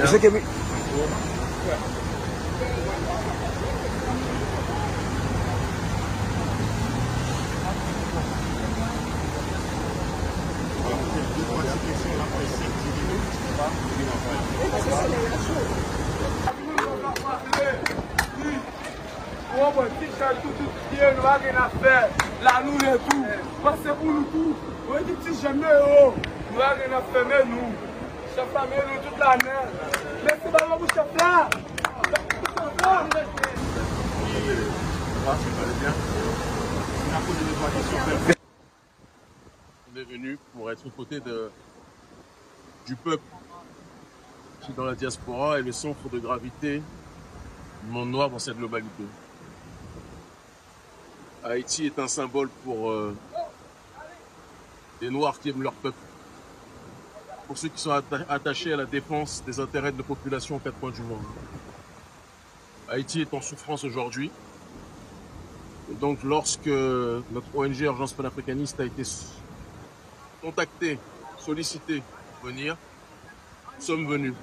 sais que... Là, nous, les tout. Parce que pour nous tous, on dit que si jamais, nous allons rien faire, nous. Chef là, nous toute l'année. Merci beaucoup, chef là. On est venu pour être aux côtés du peuple qui est dans la diaspora et le centre de gravité du monde noir dans cette globalité. Haïti est un symbole pour les Noirs qui aiment leur peuple, pour ceux qui sont attachés à la défense des intérêts de la population aux quatre coins du monde. Haïti est en souffrance aujourd'hui. Et donc lorsque notre ONG Urgence panafricaniste a été contactée, sollicitée pour venir, nous sommes venus.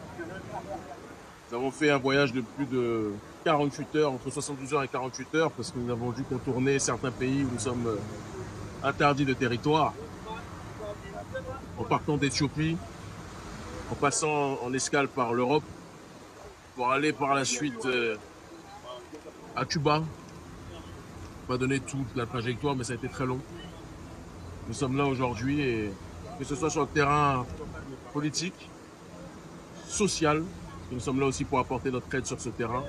Nous avons fait un voyage de plus de 48 heures, entre 72 heures et 48 heures, parce que nous avons dû contourner certains pays où nous sommes interdits de territoire. En partant d'Éthiopie, en passant en escale par l'Europe, pour aller par la suite à Cuba. Je ne vais pas donner toute la trajectoire, mais ça a été très long. Nous sommes là aujourd'hui, et que ce soit sur le terrain politique, social, nous sommes là aussi pour apporter notre aide sur ce terrain.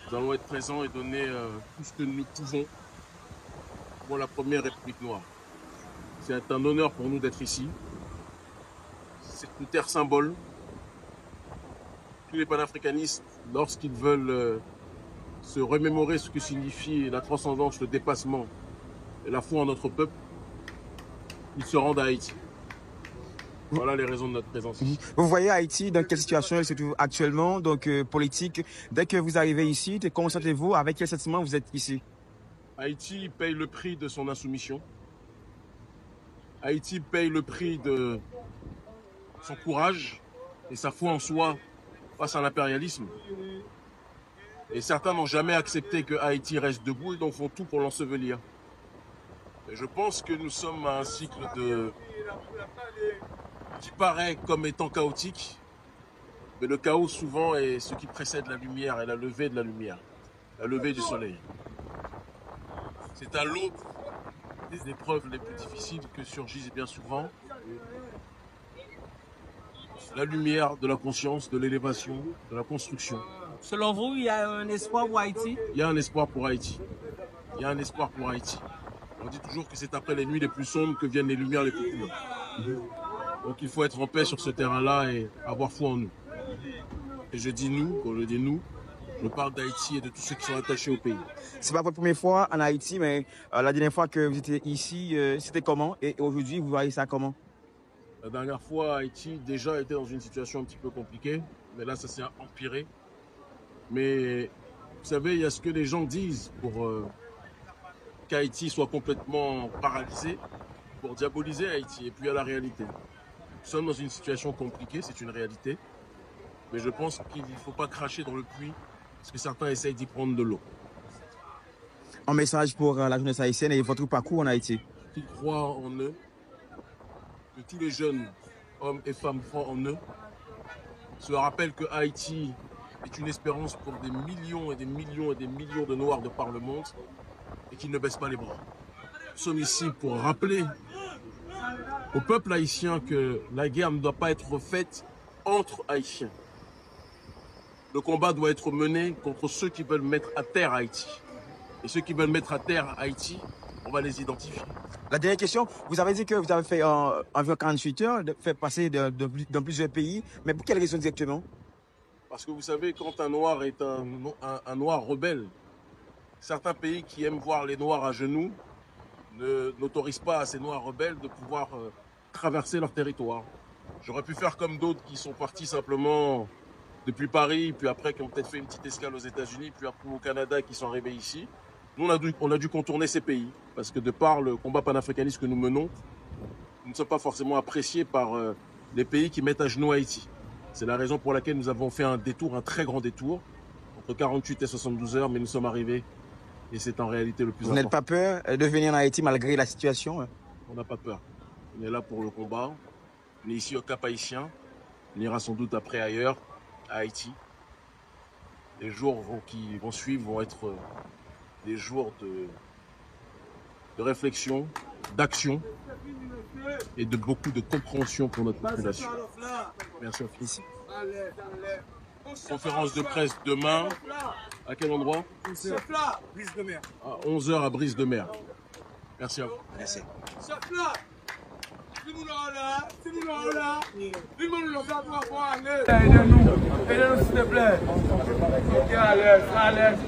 Nous allons être présents et donner tout ce que nous pouvons pour la première République noire. C'est un honneur pour nous d'être ici. C'est une terre symbole. Tous les panafricanistes, lorsqu'ils veulent se remémorer ce que signifie la transcendance, le dépassement et la foi en notre peuple, ils se rendent à Haïti. Voilà les raisons de notre présence ici. Vous voyez Haïti dans quelle situation elle se trouve actuellement, donc politique. Dès que vous arrivez ici, comment sentez-vous, avec quel sentiment vous êtes ici? Haïti paye le prix de son insoumission. Haïti paye le prix de son courage et sa foi en soi face à l'impérialisme. Et certains n'ont jamais accepté que Haïti reste debout et donc font tout pour l'ensevelir. Et je pense que nous sommes à un cycle qui paraît comme étant chaotique, mais le chaos souvent est ce qui précède la lumière et la levée de la lumière, la levée du soleil. C'est à l'aube des épreuves les plus difficiles que surgissent bien souvent la lumière de la conscience, de l'élévation, de la construction. Selon vous, il y a un espoir pour Haïti? Il y a un espoir pour Haïti. Il y a un espoir pour Haïti. On dit toujours que c'est après les nuits les plus sombres que viennent les lumières les plus pures. Donc il faut être en paix sur ce terrain-là et avoir foi en nous. Et je dis nous, quand je dis nous, je parle d'Haïti et de tous ceux qui sont attachés au pays. C'est pas votre première fois en Haïti, mais la dernière fois que vous étiez ici, c'était comment? Et aujourd'hui, vous voyez ça comment? La dernière fois, Haïti déjà était dans une situation un petit peu compliquée, mais là ça s'est empiré. Mais vous savez, il y a ce que les gens disent pour qu'Haïti soit complètement paralysé, pour diaboliser Haïti, et puis il y a la réalité. Nous sommes dans une situation compliquée, c'est une réalité, mais je pense qu'il ne faut pas cracher dans le puits, parce que certains essayent d'y prendre de l'eau. Un message pour la jeunesse haïtienne et votre parcours en Haïti. Qu'ils croient en eux, que tous les jeunes hommes et femmes croient en eux, se rappellent que Haïti est une espérance pour des millions et des millions et des millions de Noirs de par le monde, et qu'ils ne baissent pas les bras. Nous sommes ici pour rappeler au peuple haïtien que la guerre ne doit pas être faite entre Haïtiens. Le combat doit être mené contre ceux qui veulent mettre à terre Haïti. Et ceux qui veulent mettre à terre Haïti, on va les identifier. La dernière question, vous avez dit que vous avez fait environ 48 heures, fait passer dans plusieurs pays, mais pour quelle raison exactement? Parce que vous savez, quand un noir est un noir rebelle, certains pays qui aiment voir les noirs à genoux n'autorisent pas à ces noirs rebelles de pouvoir traverser leur territoire. J'aurais pu faire comme d'autres qui sont partis simplement depuis Paris, puis après qui ont peut-être fait une petite escale aux États-Unis, puis après au Canada, qui sont arrivés ici. Nous, on a dû contourner ces pays, parce que de par le combat panafricaniste que nous menons, nous ne sommes pas forcément appréciés par les pays qui mettent à genoux Haïti. C'est la raison pour laquelle nous avons fait un détour, un très grand détour, entre 48 et 72 heures, mais nous sommes arrivés. Et c'est en réalité le plus important. Vous n'êtes pas peur de venir en Haïti malgré la situation? On n'a pas peur. On est là pour le combat. On est ici au Cap Haïtien. On ira sans doute après ailleurs, à Haïti. Les jours qui vont suivre vont être des jours de réflexion, d'action et de beaucoup de compréhension pour notre population. Merci. Ici. Conférence de presse demain. À quel endroit? Brise de mer. À 11h à Brise de Mer. Merci à vous. Merci. Aidez-nous, s'il te plaît. À l'aise, à l'aise.